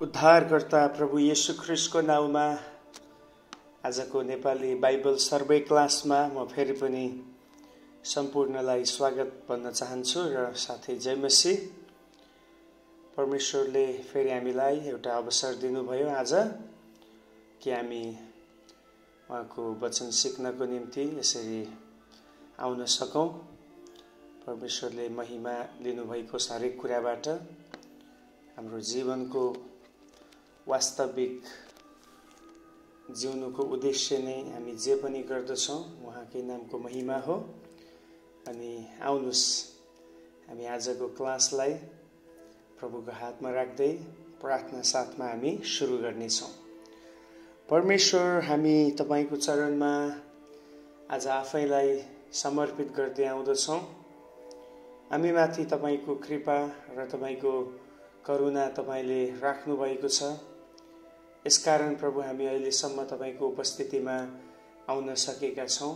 उद्धारकर्ता प्रभु येशू ख्रिस्टको नाउँमा आजको नेपाली बाइबल सर्वे क्लासमा म फेरि पनि सम्पूर्णलाई स्वागत भन्न चाहन्छु र साथै जय मसीह। परमेश्वरले फेरि हामीलाई एउटा अवसर दिनुभयो आज कि हामी उहाँको वचन सिक्नको निम्ति यसरी आउन सकौं। परमेश्वरले महिमा लिनुभएको हरेक कुराबाट हाम्रो जीवनको वास्तविक जिउनुको उद्देश्य नै हामी जे पनि गर्दछौं उहाँकै नामको महिमा हो। अनि आउनुस् हामी आजको क्लासलाई प्रभुको हातमा राख्दै प्रार्थना साथमा हामी सुरु गर्नेछौं। परमेश्वर, हामी तपाईको चरणमा आज आफैलाई समर्पित गर्दै आउँदछौं। हामी माथि तपाईको कृपा र तपाईको करुणा तपाईले राख्नु भएको छ। यसकारण प्रभु हामी अहिलेसम्म तपाईको उपस्थितिमा आउन सकेका छौं।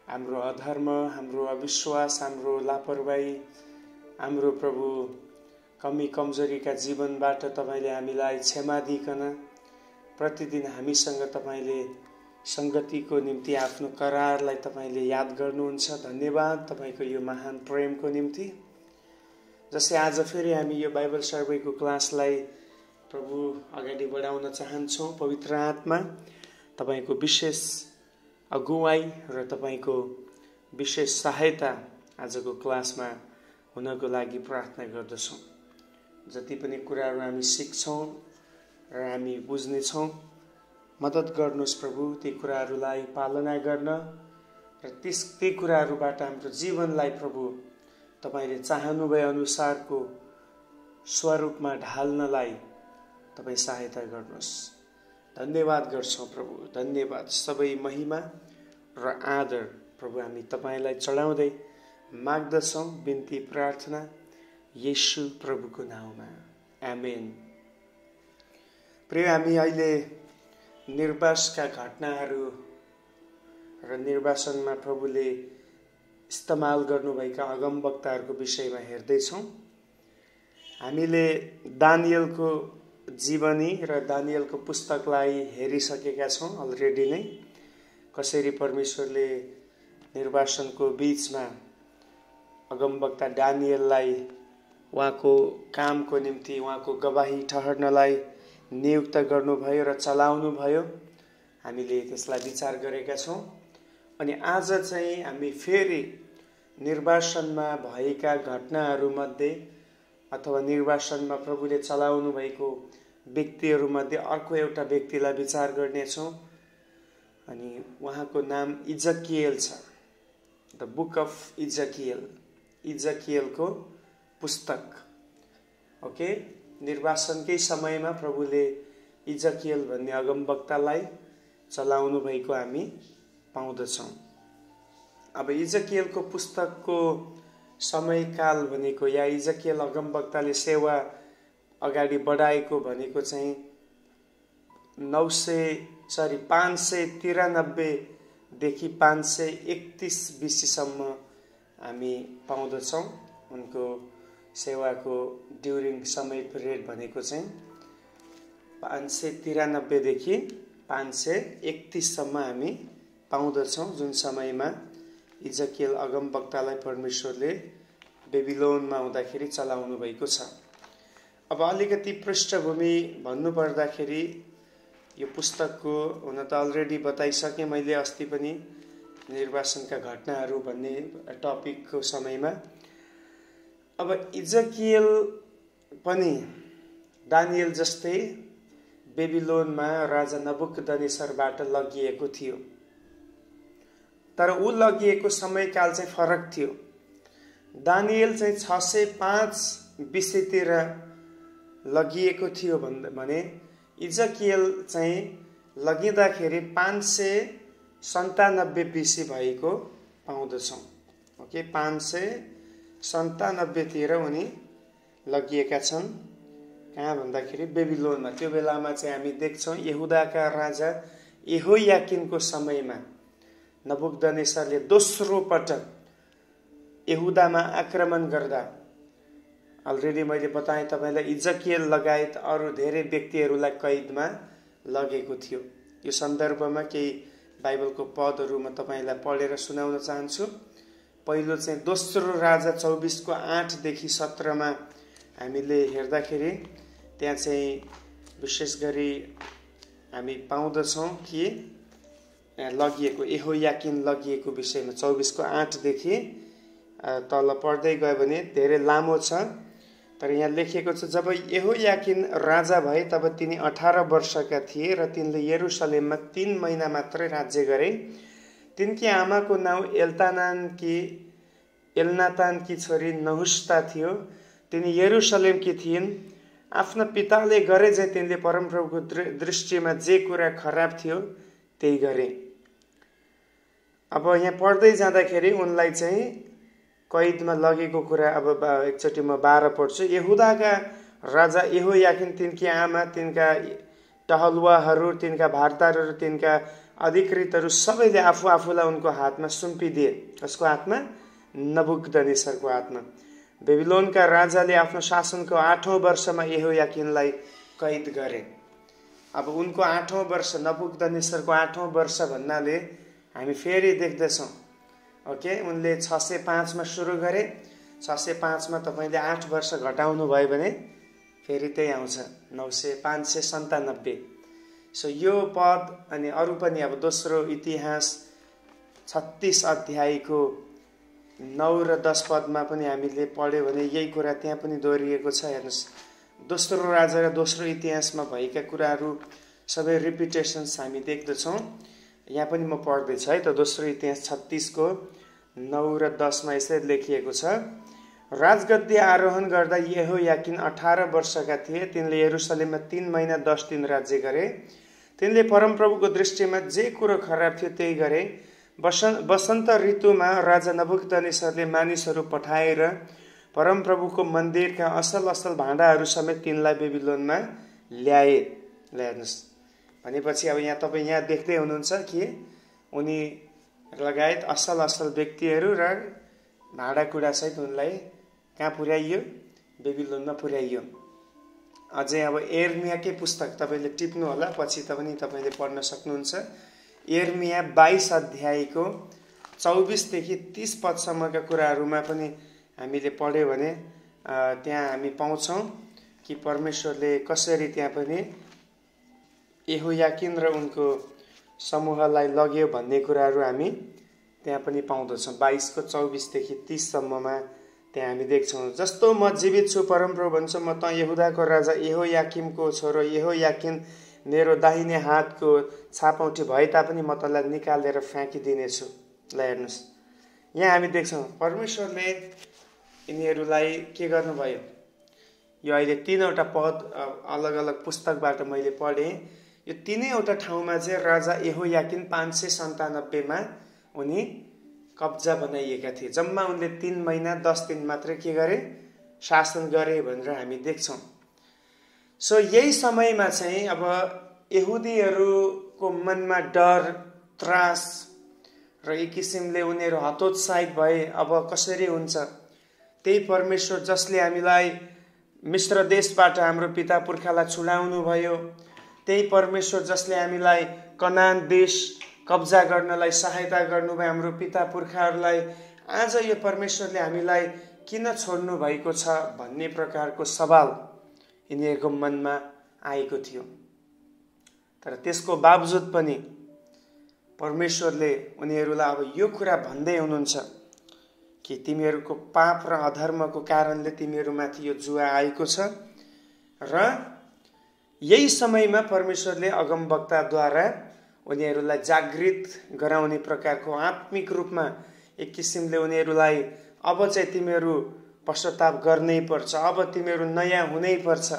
हाम्रो अधर्म, हाम्रो अविश्वास, हाम्रो लापरवाही, हाम्रो प्रभु कमी कमजोरीका जीवनबाट तपाईले हामीलाई क्षमा दिइकन प्रतिदिन हामीसँग तपाईले संगतिको निम्ति आफ्नो करारलाई तपाईले याद गर्नुहुन्छ। धन्यवाद तपाईको यो महान प्रेमको निम्ति। जसै आज फेरि हामी यो बाइबल सर्वेको क्लासलाई प्रभु अगाडि बढाउन चाहन्छौं। पवित्र आत्मा तपाईको विशेष अगुवाई र तपाईको विशेष सहायता आजको क्लासमा हुनको लागि प्रार्थना गर्दछौं। जति पनि कुराहरू हामी सिक्छौं र हामी बुझ्नेछौं, मद्दत गर्नुहोस् प्रभु ती कुराहरूलाई पालना गर्न र ती कुराहरूबाट हाम्रो जीवनलाई प्रभु तपाईले चाहनुभए अनुसारको स्वरूपमा ढाल्नलाई तपाई सहायता गर्नुहोस्। धन्यवाद गर्छौं प्रभु, धन्यवाद। सबै महिमा र आदर प्रभु हामी तपाईलाई चढाउँदै माग्दछौं। बिन्ती प्रार्थना येशू प्रभुको नाउँमा, आमेन। प्रिय, हामी अहिले निर्वासका घटनाहरू र निर्वासनमा प्रभुले इस्तेमाल गर्नुभएका अगमवक्ताहरूको विषयमा हेर्दैछौं। हामीले दानियलको जीवनी र दानियलको पुस्तकलाई हेरिसकेका छौं अलरेडी नै। कसरी परमेश्वरले निर्वासनको बीचमा अगमवक्ता दानियललाई उहाँको कामको निम्ति उहाँको गवाही ठहर्नलाई नियुक्त गर्नुभयो र चलाउनु भयो। हामीले त्यसलाई विचार गरेका छौं। अनि आज चाहिँ हामी फेरि निर्वासनमा भएका घटनाहरूमध्ये अथवा निर्वासनमा प्रभुले चलाउनु भएको व्यक्तिहरूमध्ये अर्को एउटा व्यक्तिलाई विचार गर्नेछौं। अनि उहाँको नाम इजकियल छ। द बुक अफ इजकियल, इजकियलको पुस्तक। ओके, निर्वासनकै समयमा प्रभुले इजकियल भन्ने अगमवक्तालाई चलाउनु भएको हामी पाउँदछौं। अब इजकियलको पुस्तकको समयकाल भनेको या इजकियल अगमवक्ताले सेवा अगाडि बढाएको भनेको चाहिँ 593 देखि 531 BC सम्म हामी पाउँदछौं। उनको सेवाको ड्युरिङ समय पिरियड भनेको चाहिँ 593 देखि 531 सम्म हामी पाउँदछौं, जुन समयमा इजकियल अगमवक्तालाई परमेश्वरले बेबिलोनमा हुँदाखेरि चलाउनु भएको छ। अब अलिकति पृष्ठभूमि भन्नु पर्दाखेरि यो पुस्तकको हुन त अलरेडी बताइसके मैले अस्ति पनि निर्वासनका घटनाहरू भन्ने टपिकको समयमा। अब इजकियल पनि दानियल जस्तै बेबिलोनमा राजा नबुकदनेस्सरबाट लगिएको थियो। तर ऊ लगिएको समयकाल चाहिँ फरक थियो। दानियल चाहिँ 605 BC तिर लगिएको थियो भने इजकियल चाहिँ लगिँदाखेरि 597 BC भएको पाउँदछौं। ओके, 597 तिर उनी लगिएका छन्। कहाँ भन्दाखेरि बेबिलोनमा। त्यो बेलामा चाहिँ हामी देख्छौं यहुदाका राजा यहोयाकिनको समयमा नबुकदनेस्सरले दोस्रो पटक यहुदामा आक्रमण गर्दा अलरेडी मैले बताएँ तपाईँलाई, इजकियल लगायत अरू धेरै व्यक्तिहरूलाई कैदमा लगेको थियो। यो सन्दर्भमा केही बाइबलको पदहरू म तपाईँलाई पढेर सुनाउन चाहन्छु। पहिलो चाहिँ दोस्रो राजा 24को 8देखि 17मा हामीले हेर्दाखेरि त्यहाँ चाहिँ विशेष गरी हामी पाउँदछौँ कि लगिएको यहोयाकिन लगिएको विषयमा 24को 8देखि तल पढ्दै गयो भने धेरै लामो छ, तर यहाँ लेखिएको छ, जब यहोयाकिन राजा भए तब तिनी 18 वर्षका थिए र तिनले यरुसलेममा 3 महिना मात्रै राज्य गरे। तिनकी आमाको नाउँ एलनातानकी छोरी नहुस्ता थियो। तिनी यरुसलेमकी थिइन्। आफ्ना पिताले गरे चाहिँ तिनले परमप्रभुको दृष्टिमा जे कुरा खराब थियो त्यही गरे। अब यहाँ पढ्दै जाँदाखेरि उनलाई चाहिँ कैदमा लगेको कुरा अब एकचोटि म 12 पढ्छु। यहुदाका राजा यहोयाकिन, तिनकी आमा, तिनका टहलुवाहरू, तिनका भारदारहरू, तिनका अधिकृतहरू सबैले आफूलाई उनको हातमा सुम्पिदिए। कसको हातमा? नबुकदनेस्सरको हातमा। बेबिलोनका राजाले आफ्नो शासनको 8औं वर्षमा यहोयाकिनलाई कैद गरे। अब उनको 8औं वर्ष, नबुकदनेस्सरको 8औं वर्ष भन्नाले हामी फेरि देख्दछौँ, ओके, उनले 605 मा सुरु गरे। 605 मा तपाईँले 8 वर्ष घटाउनु भयो भने फेरि त्यही आउँछ 597। सो यो पद अनि अरू पनि अब दोस्रो इतिहास 36 अध्यायको 9 र 10 पदमा पनि हामीले पढ्यो भने यही कुरा त्यहाँ पनि दोहोरिएको छ। हेर्नुहोस्, दोस्रो राजा र दोस्रो इतिहासमा भएका कुराहरू सबै रिपिटेसन्स हामी देख्दछौँ। यहाँ पनि म पढ्दैछु है त। दोस्रो इतिहास 36 को 9 र 10 मा यसरी लेखिएको छ, राजगद्दी आरोहण गर्दा यहोयाकिन 18 वर्षका थिए। तिनले यरुसलेममा 3 महिना 10 दिन राज्य गरे। तिनले परमप्रभुको दृष्टिमा जे कुरो खराब थियो त्यही गरे। वसन्त ऋतुमा राजा नबुकदनेस्सरले मानिसहरू पठाएर परमप्रभुको मन्दिरका असल असल भाँडाहरू समेत तिनलाई बेबिलोनमा ल्याए। हेर्नुहोस्, भनेपछि अब यहाँ तपाईँ यहाँ देख्दै हुनुहुन्छ कि उनी लगायत असल असल व्यक्तिहरू र भाँडाकुँडासहित उनलाई कहाँ पुर्याइयो? बेबिलोनमा पुर्याइयो। अझै अब यिर्मियाकै पुस्तक तपाईँले टिप्नु होला, पछि पनि तपाईँले पढ्न सक्नुहुन्छ। यिर्मिया 22 अध्यायको 24 देखि 30 पदसम्मका कुराहरूमा पनि हामीले पढ्यो भने त्यहाँ हामी पाउँछौँ कि परमेश्वरले कसरी त्यहाँ पनि यहोयाकिन र उनको समूहलाई लग्यो भन्ने कुराहरू हामी त्यहाँ पनि पाउँदछौँ। 22 को 24 देखि 30 सम्ममा त्यहाँ हामी देख्छौँ, जस्तो म जीवित छु परमप्रभु भन्छ, म त यहुदाको राजा यहोयाकिमको छोरो यहोयाकिन मेरो दाहिने हातको छापौटी भए तापनि म तँलाई निकालेर फ्याँकिदिनेछु। ल हेर्नुहोस्, यहाँ हामी देख्छौँ परमेश्वरले यिनीहरूलाई के गर्नुभयो। यो अहिले 3वटा पद अलग अलग पुस्तकबाट मैले पढेँ। यो 3वटा ठाउँमा चाहिँ राजा यहोयाकिन 597 मा उनी कब्जा बनाइएका थिए। जम्मा उनले 3 महिना 10 दिन मात्रै के गरे? शासन गरे भनेर हामी देख्छौँ। सो यही समयमा चाहिँ अब यहुदीहरूको मनमा डर, त्रास र एक किसिमले उनीहरू हतोत्साहित भए। अब कसरी हुन्छ? त्यही परमेश्वर जसले हामीलाई मिश्र देशबाट हाम्रो पिता पुर्खालाई छुडाउनु भयो, त्यही परमेश्वर जसले हामीलाई कनान देश कब्जा गर्नलाई सहायता गर्नुभयो हाम्रो पिता पुर्खाहरूलाई, आज यो परमेश्वरले हामीलाई किन छोड्नु भएको छ भन्ने प्रकारको सवाल यिनीहरूको मनमा आएको थियो। तर त्यसको बावजुद पनि परमेश्वरले उनीहरूलाई अब यो कुरा भन्दै हुनुहुन्छ कि तिमीहरूको पाप र अधर्मको कारणले तिमीहरूमाथि यो जुवा आएको छ। र यही समयमा परमेश्वरले अगमवक्ताद्वारा उनीहरूलाई जागृत गराउने प्रकारको आत्मिक रूपमा एक किसिमले उनीहरूलाई अब चाहिँ तिमीहरू पश्चाताप गर्नै पर्छ, अब तिमीहरू नयाँ हुनै पर्छ,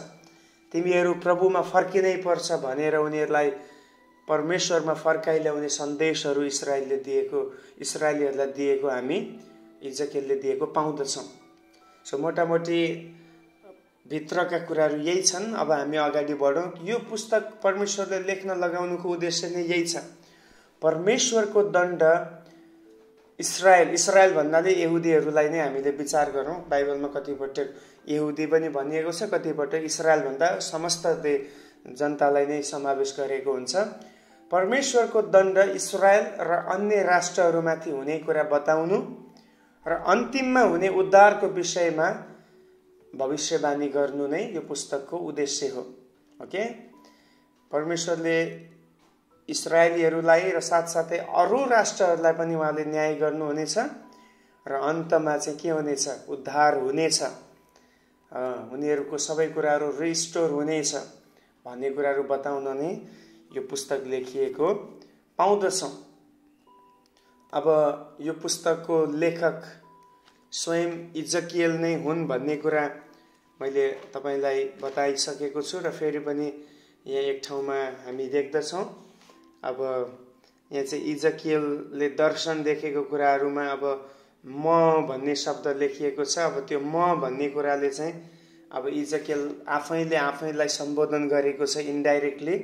तिमीहरू प्रभुमा फर्किनै पर्छ भनेर उनीहरूलाई परमेश्वरमा फर्काइल्याउने सन्देशहरू इस्राएलीहरूलाई दिएको हामी इजकियलले दिएको पाउँदछौँ। सो मोटामोटी भित्रका कुराहरू यही छन्। अब हामी अगाडि बढौँ। यो पुस्तक परमेश्वरले लेख्न लगाउनुको उद्देश्य नै यही छ। परमेश्वरको दण्ड इस्रायल भन्नाले यहुदीहरूलाई नै हामीले विचार गरौँ। बाइबलमा कतिपटक यहुदी पनि भनिएको छ, कतिपटक इस्रायल भन्दा समस्त जनतालाई नै समावेश गरेको हुन्छ। परमेश्वरको दण्ड इस्रायल र अन्य राष्ट्रहरूमाथि हुने कुरा बताउनु र अन्तिममा हुने उद्धारको विषयमा भविष्यवाणी गर्नु नै यो पुस्तकको उद्देश्य हो। ओके, परमेश्वरले इस्राएलीहरूलाई र साथसाथै अरू राष्ट्रहरूलाई पनि उहाँले न्याय गर्नुहुनेछ र अन्तमा चाहिँ के हुनेछ, उद्धार हुनेछ, उनीहरूको सबै कुराहरू रिस्टोर हुनेछ भन्ने कुराहरू बताउन नै यो पुस्तक लेखिएको पाउँदछौँ। अब यो पुस्तकको लेखक स्वयं इजकियल नै हुन् भन्ने कुरा मैले तपाईलाई बताइसकेको छु र फेरि पनि यहाँ एक ठाउँमा हामी देख्दछौँ। अब यहाँ चाहिँ इजकियलले दर्शन देखेको कुराहरूमा अब म भन्ने शब्द लेखिएको छ। अब त्यो म भन्ने कुराले चाहिँ अब इजकियल आफैले आफैलाई सम्बोधन गरेको छ इन्डाइरेक्टली,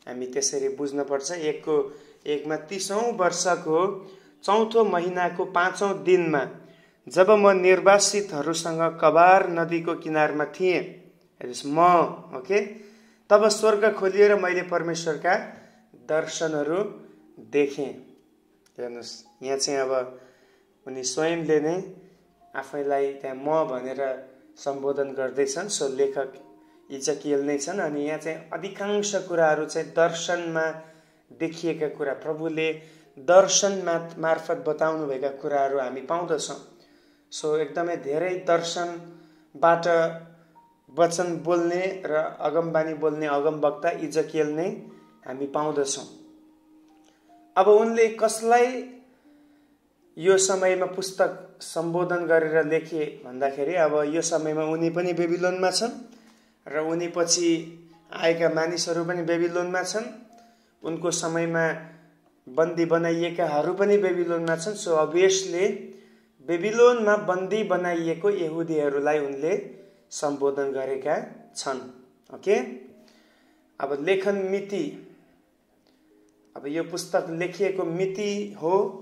हामी त्यसरी बुझ्नुपर्छ। एकमा 30औं वर्षको 4औं महिनाको 5औं दिनमा जब म निर्वासितहरूसँग कबार नदीको किनारमा थिएँ, म ओके, तब स्वर्ग खोलिएर मैले परमेश्वरका दर्शनहरू देखेँ। हेर्नुहोस्, यहाँ चाहिँ अब उनी स्वयंले नै आफैलाई त्यहाँ म भनेर सम्बोधन गर्दैछन्। सो लेखक इजकियल नै छन्। अनि यहाँ चाहिँ अधिकांश कुराहरू चाहिँ दर्शनमा देखिएका कुरा, प्रभुले दर्शन मार्फत बताउनुभएका कुराहरू हामी पाउँदछौँ। सो एकदमै धेरै दर्शनबाट वचन बोल्ने र अगमबानी बोल्ने अगमवक्ता इजकियल नै हामी पाउँदछौँ। अब उनले कसलाई यो समयमा पुस्तक सम्बोधन गरेर लेखे भन्दाखेरि, अब यो समयमा उनी पनि बेबिलोनमा छन् र उनी पछि आएका मानिसहरू पनि बेबिलोनमा छन्। उनको समयमा बन्दी बनाइएकाहरू पनि बेबिलोनमा छन्। सो अभियसली बेबिलोनमा बन्दी बनाइएको यहुदीहरूलाई उनले सम्बोधन गरेका छन्। ओके, अब लेखन मिति, अब यो पुस्तक लेखिएको मिति हो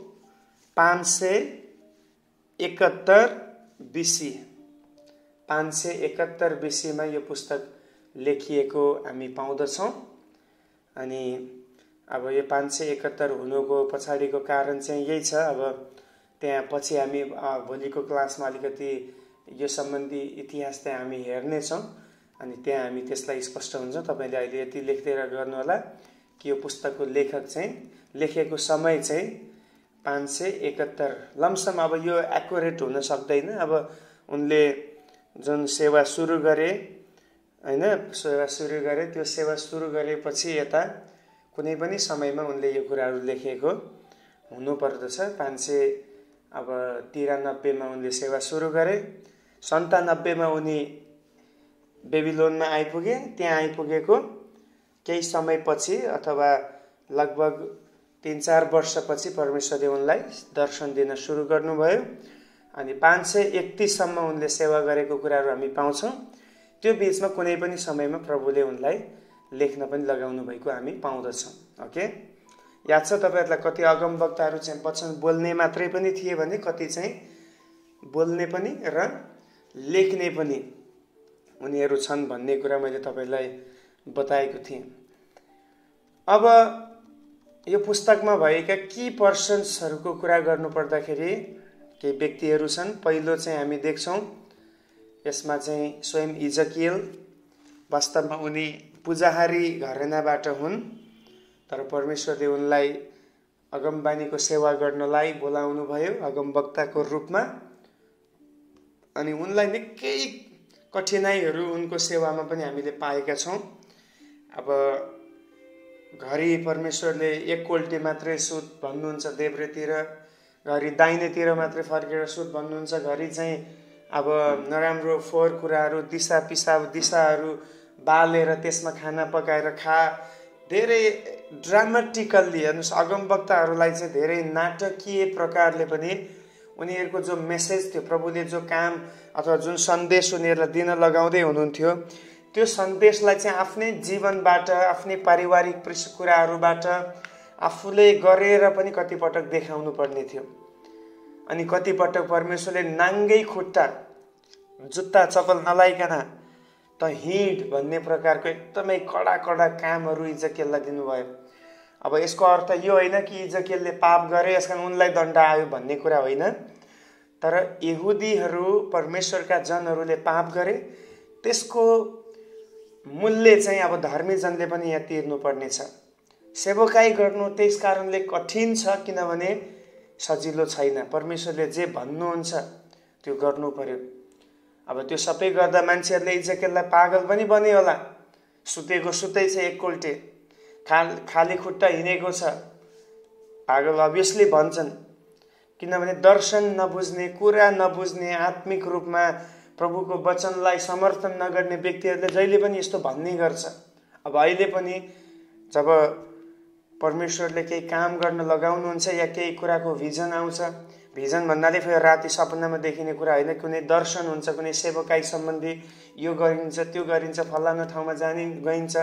571 BC। 571 BCमा यो पुस्तक लेखिएको हामी पाउँदछौँ। अनि अब यो 571 हुनुको पछाडिको कारण चाहिँ यही छ। अब त्यहाँ पछि हामी भोलिको क्लासमा अलिकति यो सम्बन्धी इतिहास चाहिँ हामी हेर्नेछौँ अनि त्यहाँ हामी त्यसलाई स्पष्ट हुन्छ। तपाईँले अहिले यति लेख्दै गर्नुहोला कि यो पुस्तकको लेखक चाहिँ लेखेको समय चाहिँ 571 लमसम। अब यो एक्युरेट हुन सक्दैन। अब उनले जुन सेवा सुरु गरे हैन, सेवा सुरु गरे, त्यो सेवा सुरु गरेपछि यता कुनै पनि समयमा उनले यो कुराहरू लेखेको हुनुपर्दछ। 593 मा उनले सेवा सुरु गरे। 97 मा उनी बेबिलोनमा आइपुगे। त्यहाँ आइपुगेको केही समयपछि अथवा लगभग 3-4 वर्षपछि परमेश्वरले उनलाई दर्शन दिन सुरु गर्नुभयो। अनि 531 सम्म उनले सेवा गरेको कुराहरू हामी पाउँछौँ। त्यो बीचमा कुनै पनि समयमा प्रभुले उनलाई लेख्न पनि लगाउनु भएको हामी पाउँदछौँ। ओके, याद छ तपाईहरुलाई कति अगमवक्ताहरू चाहिँ वचन बोल्ने मात्रै पनि थिए भने कति चाहिँ बोल्ने पनि र लेख्ने पनि उनीहरू छन् भन्ने कुरा मैले तपाईलाई बताएको थिएँ। अब यो पुस्तकमा भएका की पर्सन्सहरूको कुरा गर्नुपर्दाखेरि केही व्यक्तिहरू छन्। पहिलो चाहिँ हामी देख्छौँ यसमा चाहिँ स्वयं इजकियल। वास्तवमा उनी पुजाहारी घरानाबाट हुन्, तर परमेश्वरले उनलाई अगमबानीको सेवा गर्नलाई बोलाउनु भयो अगमवक्ताको रूपमा। अनि उनलाई निकै कठिनाइहरू उनको सेवामा पनि हामीले पाएका छौँ। अब घरि परमेश्वरले एककोल्टे मात्रै सुत भन्नुहुन्छ देब्रेतिर, घरि दाहिनेतिर मात्रै फर्केर सुत भन्नुहुन्छ, घरि चाहिँ अब नराम्रो फोहोर कुराहरू दिशाहरू बालेर त्यसमा खाना पकाएर खा। धेरै ड्रामाटिकल्ली हेर्नुहोस्, अगमवक्ताहरूलाई चाहिँ धेरै नाटकीय प्रकारले पनि उनीहरूको जो मेसेज थियो, प्रभुले जो काम अथवा जुन सन्देश उनीहरूलाई दिन लगाउँदै हुनुहुन्थ्यो, त्यो सन्देशलाई चाहिँ आफ्नै जीवनबाट, आफ्नै पारिवारिक कुराहरूबाट आफूले गरेर पनि कतिपटक देखाउनु पर्ने थियो। अनि कतिपटक परमेश्वरले नाङ्गै खुट्टा जुत्ता चप्पल नलाइकन त हिँड भन्ने प्रकारको एकदमै कडा कडा कामहरू इजकेललाई दिनुभयो। अब यसको अर्थ यो होइन कि इजकेलले पाप गरे यसकारण उनलाई दण्ड आयो भन्ने कुरा होइन, तर यहुदीहरू परमेश्वरका जनहरूले पाप गरे, त्यसको मूल्य चाहिँ अब धर्मी जनले पनि यहाँ तिर्नुपर्नेछ। सेवकाई गर्नु त्यस कारणले कठिन छ किनभने सजिलो छैन। परमेश्वरले जे भन्नुहुन्छ त्यो गर्नु पर्यो। अब त्यो सबै गर्दा मान्छेहरूले इजकेललाई पागल पनि बने होला। सुतेको सुतै छ एककोल्टे, खाली खुट्टा हिँडेको छ, पागल अभियसली भन्छन्। किनभने दर्शन नबुझ्ने, कुरा नबुझ्ने, आत्मिक रूपमा प्रभुको वचनलाई समर्थन नगर्ने व्यक्तिहरूले जहिले पनि यस्तो भन्ने गर्छ। अब अहिले पनि जब परमेश्वरले केही काम गर्न लगाउनुहुन्छ या केही कुराको भिजन आउँछ, भिजन भन्नाले फेरि राति सपनामा देखिने कुरा होइन, कुनै दर्शन हुन्छ, कुनै सेवकाई सम्बन्धी यो गरिन्छ त्यो गरिन्छ, फलाना ठाउँमा गइन्छ,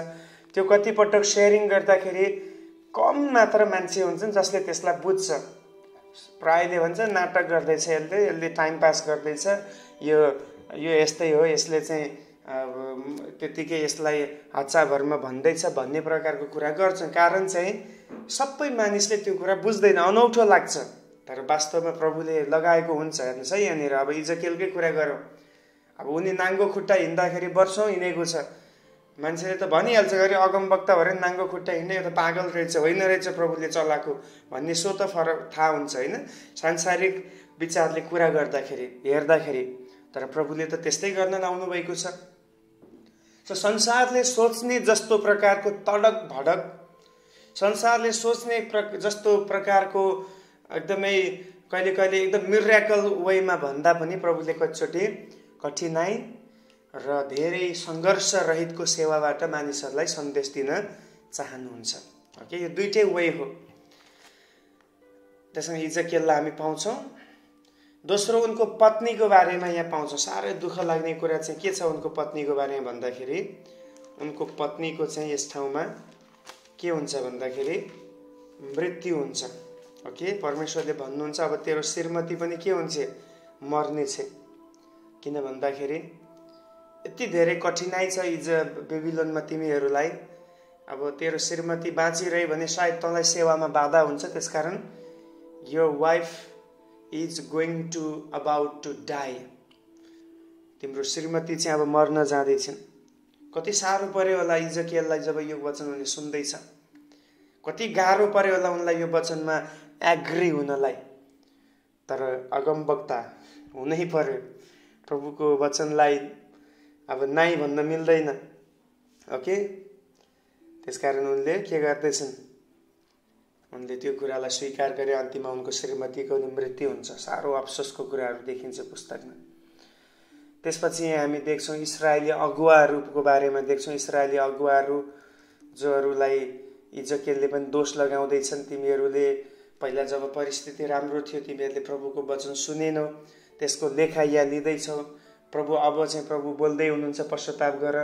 त्यो कतिपटक सेयरिङ गर्दाखेरि कम मात्र मान्छे हुन्छन् जसले त्यसलाई बुझ्छ। प्रायले भन्छ नाटक गर्दैछ, यसले टाइम पास गर्दैछ, यो यस्तै हो, यसले चाहिँ त्यतिकै यसलाई हच्चाभरमा भन्दैछ भन्ने प्रकारको कुरा गर्छन्। कारण चाहिँ सबै मानिसले त्यो कुरा बुझ्दैन, अनौठो लाग्छ, तर वास्तवमा प्रभुले लगाएको हुन्छ। हेर्नुहोस् है, यहाँनिर अब इजकेलकै कुरा गरौँ। अब उनी नाङ्गो खुट्टा हिँड्दाखेरि वर्षौँ हिँडेको छ, मान्छेले त भनिहाल्छ गरे अगमवक्ता भएर नाङ्गो खुट्टा हिँड्ने, यो त पागल रहेछ, होइन रहेछ प्रभुले चलाएको भन्ने सो त फरक थाहा हुन्छ होइन, सांसारिक विचारले कुरा गर्दाखेरि हेर्दाखेरि। तर प्रभुले त त्यस्तै गर्न लाउनु भएको छ। संसारले सोच्ने जस्तो प्रकारको तडक भडक, संसारले सोच्ने जस्तो प्रकारको एकदमै कहिले कहिले एकदम मिरेकल वेमा भन्दा पनि प्रभुले कतिचोटि कठिनाई र धेरै सङ्घर्ष रहितको सेवाबाट मानिसहरूलाई सन्देश दिन चाहनुहुन्छ। ओके, यो दुईटै वे हो। त्यसमा इजकेललाई हामी पाउँछौँ। दोस्रो, उनको पत्नीको बारेमा यहाँ पाउँछौँ। साह्रै दुःख लाग्ने कुरा चाहिँ के छ उनको पत्नीको बारेमा भन्दाखेरि, उनको पत्नीको चाहिँ यस ठाउँमा के हुन्छ भन्दाखेरि मृत्यु हुन्छ। ओके, परमेश्वरले भन्नुहुन्छ अब तेरो श्रीमती पनि के हुन्छ, मर्नेछ। किन भन्दाखेरि यति धेरै कठिनाई छ बेबिलोनमा तिमीहरूलाई, अब तेरो श्रीमती बाँचिरहे भने सायद तँलाई सेवामा बाधा हुन्छ, त्यसकारण your wife is going to about to die, तिम्रो श्रीमती चाहिँ अब मर्न जाँदैछन्। कति साह्रो पर्यो होला इजकेललाई जब यो वचन उनले सुन्दैछ, कति गाह्रो पर्यो होला उनलाई यो वचनमा एग्री हुनलाई, तर अगमवक्ता हुनै पर्यो। प्रभुको वचनलाई अब नाइ भन्न मिल्दैन। ओके, त्यसकारण उनले के गर्दैछन्, उनले त्यो कुरालाई स्वीकार गरे। अन्तिममा उनको श्रीमतीको मृत्यु हुन्छ। साह्रो अफसोसको कुराहरू देखिन्छ पुस्तकमा। त्यसपछि हामी देख्छौँ इस्राएली अगुवाहरूको बारेमा देख्छौँ। इस्राएली अगुवाहरू जोहरूलाई इजकेलले पनि दोष लगाउँदैछन्, तिमीहरूले पहिला जब परिस्थिति राम्रो थियो तिमीहरूले प्रभुको वचन सुनेनौ, त्यसको लेखा यहाँ लिँदैछौ। प्रभु अब चाहिँ प्रभु बोल्दै हुनुहुन्छ, पश्चाताप गर।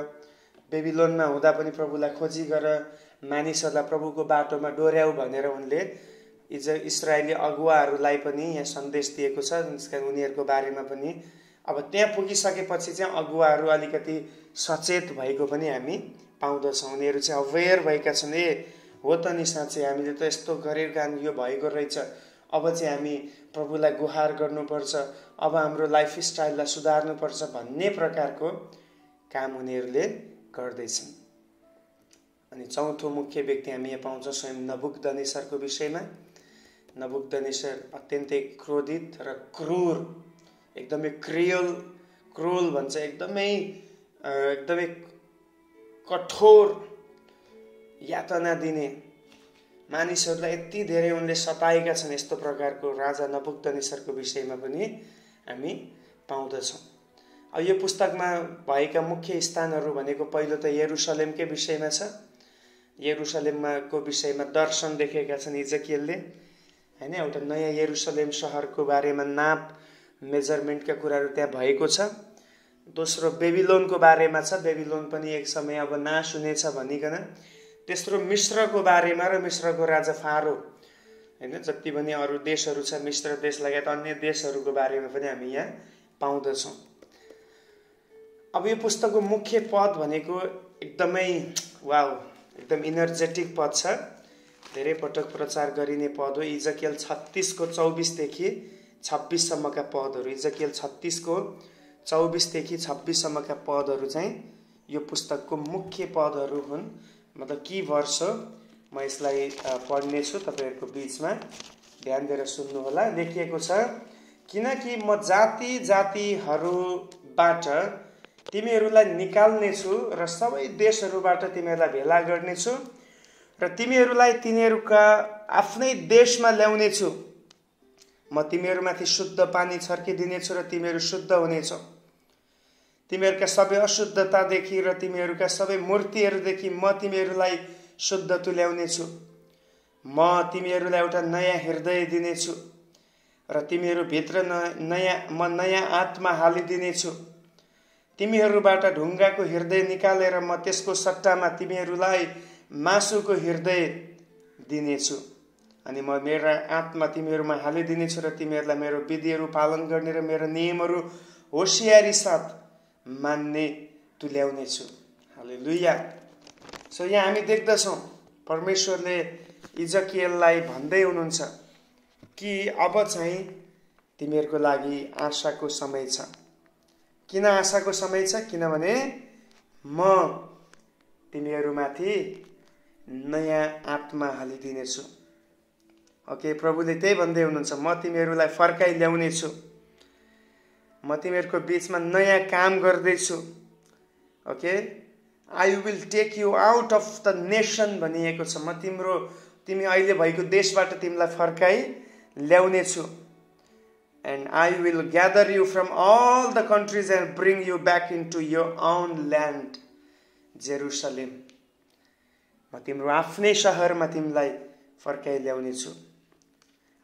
बेबिलोनमा हुँदा पनि प्रभुलाई खोजी गर, मानिसहरूलाई प्रभुको बाटोमा डोर्याऊ भनेर उनले इस्राएली अगुवाहरूलाई पनि यहाँ सन्देश दिएको छ। त्यसकारण उनीहरूको बारेमा पनि अब त्यहाँ पुगिसकेपछि चाहिँ अगुवाहरू अलिकति सचेत भएको पनि हामी पाउँदछौँ। उनीहरू चाहिँ अवेर भएका छन्, ए हो त नि साँच्चै हामीले त यस्तो गरेको कारण यो भएको रहेछ, अब चाहिँ हामी प्रभुलाई गुहार गर्नुपर्छ, अब हाम्रो लाइफस्टाइललाई सुधार्नुपर्छ भन्ने प्रकारको काम उनीहरूले गर्दैछन्। अनि चौथो मुख्य व्यक्ति हामी यहाँ पाउँछौँ स्वयं नबुकदनेस्सरको विषयमा। नबुकदनेस्सर अत्यन्तै क्रोधित र क्रूर, एकदमै क्रूल भन्छ, एकदमै कठोर यातना दिने, मानिसहरूलाई यति धेरै उनले सताएका छन्। यस्तो प्रकारको राजा नबुकदनेस्सरको विषयमा पनि हामी पाउँदछौँ। अब यो पुस्तकमा भएका मुख्य स्थानहरू भनेको पहिलो त यरुसलेमकै विषयमा छ। यरुसलेमको विषयमा दर्शन देखेका छन् इजकेलले हैन। एउटा नयाँ यरुसलेम शहरको बारेमा नाप मेजरमेन्टका कुराहरू त्यहाँ भएको छ। दोस्रो बेबिलोनको बारेमा छ, बेबिलोन पनि एक समय अब नाश हुनेछ भनिकन। तेस्रो मिस्रको बारेमा र मिस्रको राजा फारो हैन। जति पनि अरू देशहरू छ, मिश्र देश लगायत अन्य देशहरूको बारेमा पनि हामी यहाँ पाउँदछौँ। अब यो पुस्तकको मुख्य पद भनेको एकदमै वाउ, एकदम इनर्जेटिक पद छ, धेरै पटक प्रचार गरिने पद हो। इजकियल 36 को 24 देखि 26 सम्मका पदहरू, इजकियल 36 को 24 देखि 26 सम्मका पदहरू चाहिँ यो पुस्तकको मुख्य पदहरू हुन्, मतलब की वर्ष हो। म यसलाई पढ्ने छु, तपाईहरुको बीचमा ध्यान दिएर सुन्नु होला। लेखिएको छ, किनकि म जाति जातिहरूबाट तिमीहरूलाई निकाल्ने छु र सबै देशहरूबाट तिमीहरूलाई भेला गर्ने छु र तिमीहरूलाई तिनीहरूका आफ्नै देशमा ल्याउने छु। म तिमीहरूमाथि शुद्ध पानी छर्किदिने छु र तिमीहरू शुद्ध हुनेछौ। तिमीहरूका सबै अशुद्धतादेखि र तिमीहरूका सबै मूर्तिहरूदेखि म तिमीहरूलाई शुद्ध तुल्याउने छु। म तिमीहरूलाई एउटा नयाँ हृदय दिनेछु र तिमीहरू भित्र नयाँ आत्मा हालिदिनेछु। तिमीहरूबाट ढुङ्गाको हृदय निकालेर म त्यसको सट्टामा तिमीहरूलाई मासुको हृदय दिनेछु। अनि म मेरो आत्मा तिमीहरूमा हालिदिनेछु र तिमीहरूलाई मेरो विधिहरू पालन गर्ने र मेरो नियमहरू होशियारी साथ मान्ने तुल्याउनेछु। हालेलुया। सो यहाँ हामी देख्दछौँ परमेश्वरले इजकियललाई भन्दै हुनुहुन्छ कि अब चाहिँ तिमीहरूको लागि आशाको समय छ। किन आशाको समय छ? किनभने म तिमीहरूमाथि नयाँ आत्मा हालिदिनेछु। ओके, प्रभुले त्यही भन्दै हुनुहुन्छ, म तिमीहरूलाई फर्काइ ल्याउने छु, म तिमीहरूको बीचमा नयाँ काम गर्दैछु। Okay, I will take you out of the nation भनिएको छ। म तिमी अहिले भएको देशबाट तिमीलाई फर्काइ ल्याउने छु। And I will gather you from all the countries and bring you back into your own land, Jerusalem. म तिम्रो आफ्नै शहरमा तिमीलाई फर्काइ ल्याउने छु।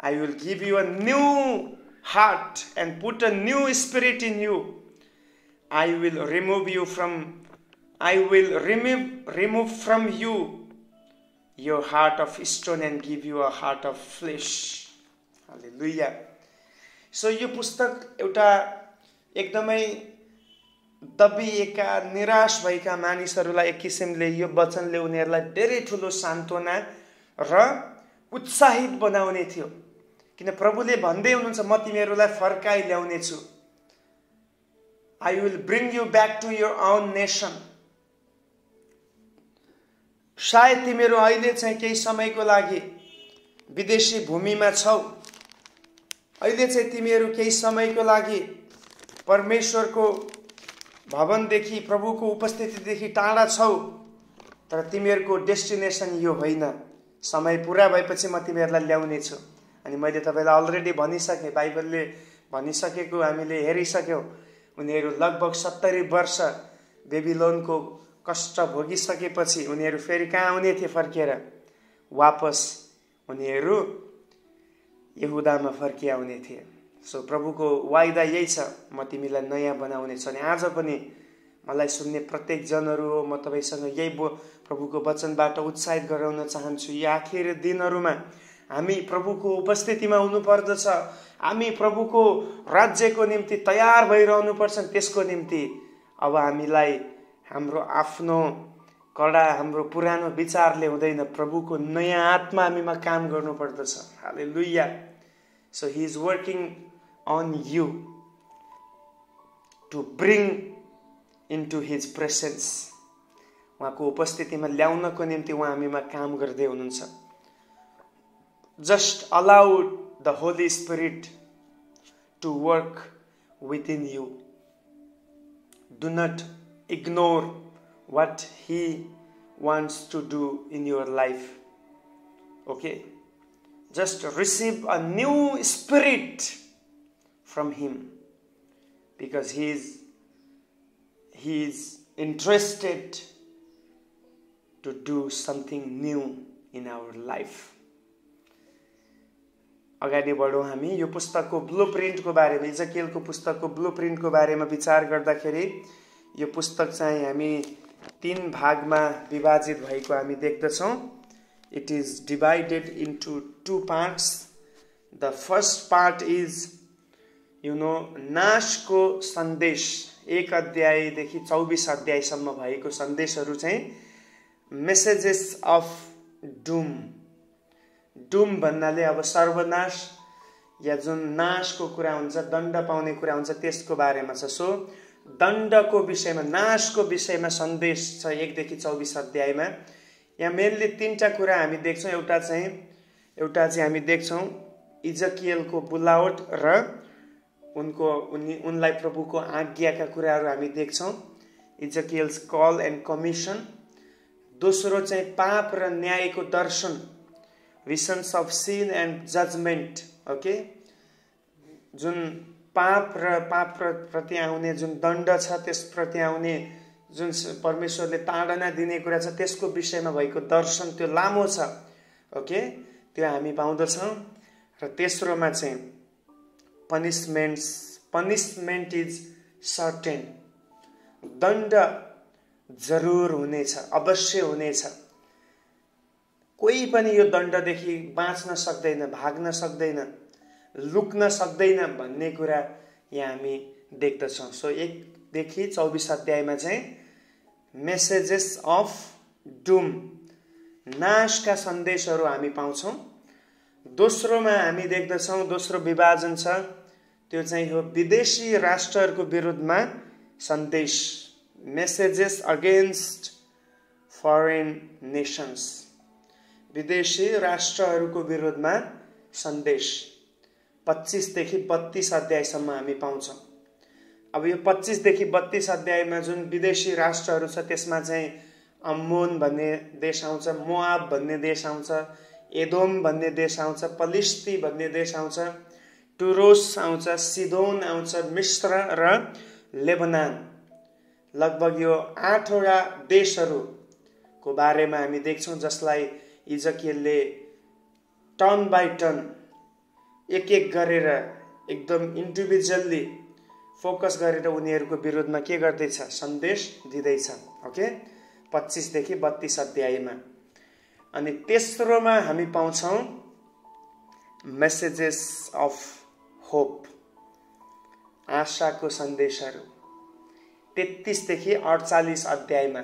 I will give you a new heart and put a new spirit in you. I will remove from you your heart of stone and give you a heart of flesh. Hallelujah. So यो पुस्तक एउटा एकदमै दबिएका, निराश भएका मानिसहरूलाई एक किसिमले यो वचनले उनीहरूलाई धेरै ठुलो सान्त्वना र उत्साहित बनाउने थियो। किन प्रभुले भन्दै हुनुहुन्छ, म तिमीहरूलाई फर्काइ ल्याउने छु। I will bring you back to your own nation. सायद तिमीहरू अहिले चाहिँ केही समयको लागि विदेशी भूमिमा छौ। अहिले चाहिँ तिमीहरू केही समयको लागि परमेश्वरको भवनदेखि, प्रभुको उपस्थितिदेखि टाढा छौ, तर तिमीहरूको डेस्टिनेसन यो होइन। समय पुरा भएपछि म तिमीहरूलाई ल्याउने छु। अनि मैले तपाईँलाई अलरेडी भनिसकेँ, बाइबलले भनिसकेको हामीले हेरिसक्यौँ। उनीहरू लगभग 70 वर्ष बेबिलोनको कष्ट भोगिसकेपछि उनीहरू फेरि कहाँ आउने थिए? फर्किएर वापस उनीहरू यहुदामा फर्किआउने थिए। सो प्रभुको वायदा यही छ, म तिमीलाई नयाँ बनाउने छु। अनि आज पनि मलाई सुन्ने प्रत्येक जनहरू हो, म तपाईँसँग यही प्रभुको वचनबाट उत्साहित गराउन चाहन्छु। यी आखिरी दिनहरूमा हामी प्रभुको उपस्थितिमा हुनुपर्दछ। हामी प्रभुको राज्यको निम्ति तयार भइरहनु पर्छ। त्यसको निम्ति अब हामीलाई हाम्रो आफ्नो कडा, हाम्रो पुरानो विचारले हुँदैन, प्रभुको नयाँ आत्मा हामीमा काम गर्नुपर्दछ। Hallelujah. So he is working on you to bring into his presence. उहाँको उपस्थितिमा ल्याउनको निम्ति उहाँ हामीमा काम गर्दै हुनुहुन्छ। Just allow the Holy Spirit to work within you. Do not ignore what he wants to do in your life. Okay? Just receive a new spirit from him, because he is interested to do something new in our life. अगाडि बढौँ हामी। यो पुस्तकको ब्लुप्रिन्टको बारेमा, इजकियलको पुस्तकको ब्लुप्रिन्टको बारेमा विचार गर्दाखेरि यो पुस्तक चाहिँ हामी 3 भागमा विभाजित भएको हामी देख्दछौँ। It is divided into two parts. The first part is, नाशको सन्देश 1 अध्यायदेखि 24 अध्यायसम्म भएको सन्देशहरू चाहिँ मेसेजेस अफ डुम। डुम भन्नाले अब सर्वनाश या जुन नाशको कुरा हुन्छ, दण्ड पाउने कुरा हुन्छ, त्यसको बारेमा छ। सो दण्डको विषयमा, नाशको विषयमा सन्देश छ 1 देखि 24 अध्यायमा। यहाँ मेनली 3टा कुरा हामी देख्छौँ। एउटा चाहिँ हामी देख्छौँ इजकियलको बुलावट र उनलाई प्रभुको आज्ञाका कुराहरू हामी देख्छौँ, इजकियल्स कल एन्ड कमिसन। दोस्रो चाहिँ पाप र न्यायको दर्शन, visions of sin and judgement. Okay, जुन पाप प्रति आउने जुन दण्ड छ, त्यसप्रति आउने जुन परमेश्वरले ताडना दिने कुरा छ, त्यसको विषयमा भएको दर्शन त्यो लामो छ। ओके, त्यो हामी पाउँदछौँ। र तेस्रोमा चाहिँ पनिसमेन्ट इज सर्टेन। दण्ड जरुर हुनेछ, अवश्य हुनेछ। कोही पनि यो दण्डदेखि बाँच्न सक्दैन, भाग्न सक्दैन, लुक्न सक्दैन भन्ने कुरा यहाँ हामी देख्दछौँ। सो 1 देखि 24 अध्यायमा चाहिँ मेसेजेस अफ डुम, नाशका सन्देशहरू हामी पाउँछौँ। दोस्रोमा हामी देख्दछौँ, दोस्रो विभाजन छ, त्यो चाहिँ हो विदेशी राष्ट्रहरूको विरुद्धमा सन्देश, मेसेजेस अगेन्स्ट फरेन नेसन्स। विदेशी राष्ट्रहरूको विरुद्धमा सन्देश 25 देखि 32 अध्यायसम्म हामी पाउँछौँ। अब यो 25 देखि 32 अध्यायमा जुन विदेशी राष्ट्रहरू छ, त्यसमा चाहिँ अम्मोन भन्ने देश आउँछ, मोआब भन्ने देश आउँछ, एदोम भन्ने देश आउँछ, पलिस्ती भन्ने देश आउँछ, टुरोस आउँछ, सिदोन आउँछ, मिस्र र लेबनान। लगभग यो 8वटा देशहरूको बारेमा हामी देख्छौँ, जसलाई इजकियलले टर्न बाई टर्न एक गरेर एकदम इन्डिभिजुअल्ली फोकस गरेर उनीहरूको विरुद्धमा के गर्दैछ, सन्देश दिँदैछ। ओके, 25 देखि 32 अध्यायमा। अनि तेस्रोमा हामी पाउँछौँ मेसेजेस अफ होप, आशाको सन्देशहरू 33 देखि 48 अध्यायमा।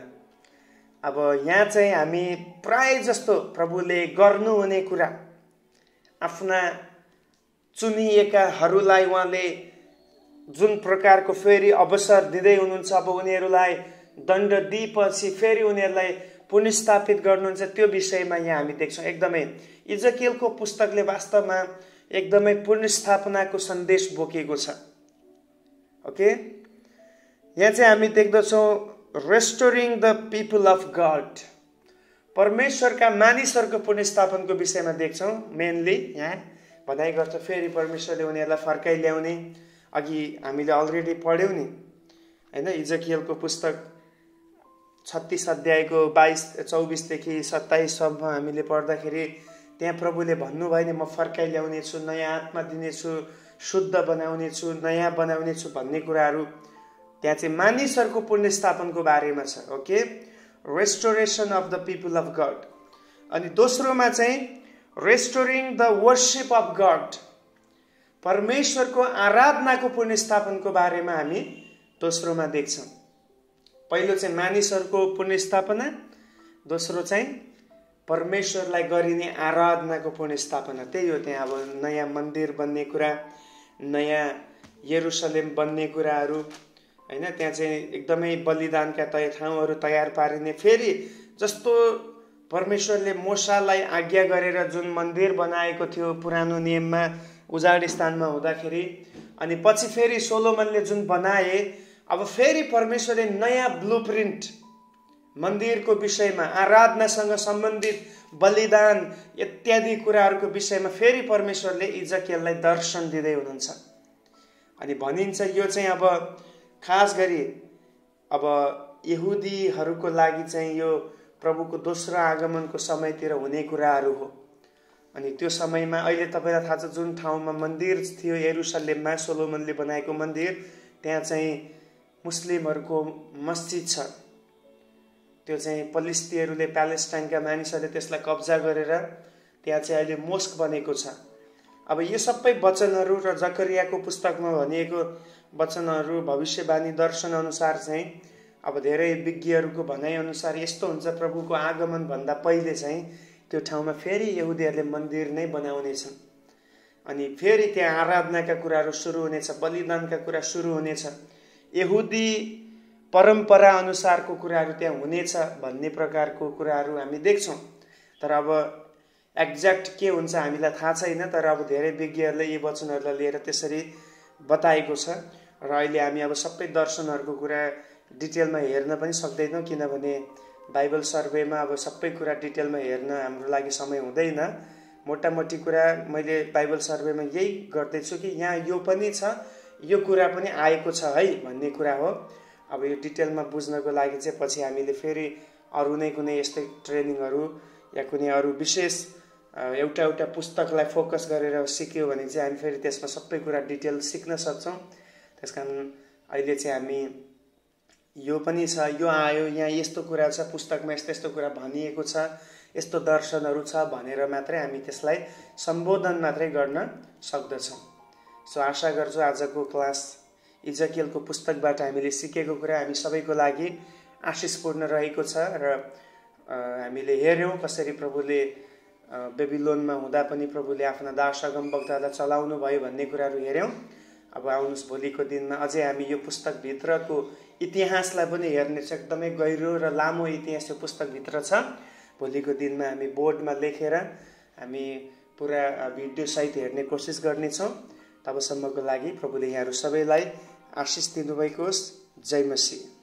अब यहाँ चाहिँ हामी प्राय जस्तो प्रभुले गर्नुहुने कुरा, आफ्ना चुनिएकाहरूलाई उहाँले जुन प्रकारको फेरि अवसर दिँदै हुनुहुन्छ, अब उनीहरूलाई दण्ड दिएपछि फेरि उनीहरूलाई पुनर्स्थापित गर्नुहुन्छ, त्यो विषयमा यहाँ हामी देख्छौँ। एकदमै इजकियलको पुस्तकले वास्तवमा एकदमै पुनर्स्थापनाको सन्देश बोकेको छ। ओके, यहाँ चाहिँ हामी देख्दछौँ रेस्टोरिङ द पिपल अफ गड, परमेश्वरका मानिसहरूको पुनर्स्थापनको विषयमा देख्छौँ। मेनली यहाँ भनाइ गर्छ फेरि परमेश्वरले उनीहरूलाई फर्काइ ल्याउने। अघि हामीले अलरेडी पढ्यौँ नि, होइन, इजकियलको पुस्तक 36 अध्यायको 24 देखि 27सम्म हामीले पढ्दाखेरि त्यहाँ प्रभुले भन्नुभयो नि, म फर्काइ ल्याउने छु, नयाँ आत्मा दिनेछु, शुद्ध बनाउने छु, नयाँ बनाउने छु भन्ने कुराहरू त्यहाँ चाहिँ मानिसहरूको पुनर्स्थापनको बारेमा छ। Okay, restoration of the people of God. अनि दोस्रोमा चाहिँ restoring the worship of God, परमेश्वरको आराधनाको पुनर्स्थापनको बारेमा हामी दोस्रोमा देख्छौँ। पहिलो चाहिँ मानिसहरूको पुनर्स्थापना, दोस्रो चाहिँ परमेश्वरलाई गरिने आराधनाको पुनर्स्थापना। त्यही हो, त्यहाँ अब नयाँ मन्दिर बन्ने कुरा, नयाँ यरुसलेम बन्ने कुराहरू, होइन, त्यहाँ चाहिँ एकदमै बलिदानका ठाउँहरू तयार पारिने। फेरि जस्तो परमेश्वरले मूसालाई आज्ञा गरेर जुन मन्दिर बनाएको थियो पुरानो नियममा उजाड स्थानमा हुँदाखेरि, अनि पछि फेरि सोलोमनले जुन बनाए, अब फेरि परमेश्वरले नयाँ ब्लुप्रिन्ट मन्दिरको विषयमा, आराधनासँग सम्बन्धित बलिदान इत्यादि कुराहरूको विषयमा फेरि परमेश्वरले इजकियललाई दर्शन दिँदै हुनुहुन्छ। अनि भनिन्छ यो चाहिँ अब खास गरी अब यहुदीहरूको लागि चाहिँ यो प्रभुको दोस्रो आगमनको समयतिर हुने कुराहरू हो। अनि त्यो समयमा अहिले तपाईँलाई थाहा छ जुन ठाउँमा मन्दिर थियो यरुसलेममा, सोलोमनले बनाएको मन्दिर, त्यहाँ चाहिँ मुस्लिमहरूको मस्जिद छ। त्यो चाहिँ पलिस्तीहरूले प्यालेस्टाइनका मानिसहरूले त्यसलाई कब्जा गरेर त्यहाँ चाहिँ अहिले मोस्क बनेको छ। अब यो सबै वचनहरू र जकरियाको पुस्तकमा भनिएको वचनहरू भविष्यवाणी दर्शन अनुसार चाहिँ अब धेरै विज्ञहरूको भनाइअनुसार यस्तो हुन्छ, प्रभुको आगमन भन्दा पहिले चाहिँ त्यो ठाउँमा फेरि यहुदीहरूले मन्दिर नै बनाउनेछन् अनि फेरि त्यहाँ आराधनाका कुराहरू सुरु हुनेछ, बलिदानका कुरा सुरु हुनेछ, यहुदी परम्परा अनुसारको कुराहरू त्यहाँ हुनेछ भन्ने प्रकारको कुराहरू हामी देख्छौँ। तर अब एक्ज्याक्ट के हुन्छ हामीलाई थाहा छैन, तर अब धेरै विज्ञहरूले यी वचनहरूलाई लिएर त्यसरी बताएको छ। र अहिले हामी अब सबै दर्शनहरूको कुरा डिटेलमा हेर्न पनि सक्दैनौँ, किनभने बाइबल सर्वेमा अब सबै कुरा डिटेलमा हेर्न हाम्रो लागि समय हुँदैन। मोटामोटी कुरा मैले बाइबल सर्वेमा यही गर्दैछु कि यहाँ यो पनि छ, यो कुरा पनि आएको छ है भन्ने कुरा हो। अब यो डिटेलमा बुझ्नको लागि चाहिँ पछि हामीले फेरि अरू नै कुनै यस्तै ट्रेनिङहरू या कुनै अरू विशेष एउटा पुस्तकलाई फोकस गरेर सिक्यो भने चाहिँ हामी फेरि त्यसमा सबै कुरा डिटेल सिक्न सक्छौँ। त्यसकारण अहिले चाहिँ हामी यो पनि छ, यो आयो, यहाँ यस्तो कुरा छ, पुस्तकमा यस्तो यस्तो कुरा भनिएको छ, यस्तो दर्शनहरू छ भनेर मात्रै हामी त्यसलाई सम्बोधन मात्रै गर्न सक्दछौँ। सो आशा गर्छु आजको क्लास इजकियलको पुस्तकबाट हामीले सिकेको कुरा हामी सबैको लागि आशिषपूर्ण रहेको छ। र हामीले हेऱ्यौँ कसरी प्रभुले बेबिलोनमा हुँदा पनि प्रभुले आफ्ना दास अगमवक्तालाई चलाउनु भयो भन्ने कुराहरू हेऱ्यौँ। अब आउनुहोस् भोलिको दिनमा अझै हामी यो पुस्तकभित्रको इतिहासलाई पनि हेर्नेछौँ। एकदमै गहिरो र लामो इतिहास यो पुस्तकभित्र छ। भोलिको दिनमा हामी बोर्डमा लेखेर हामी पुरा भिडियोसहित हेर्ने कोसिस गर्नेछौँ। तबसम्मको लागि प्रभुले यहाँहरू सबैलाई आशिष दिनुभएको होस्। जय मसीह।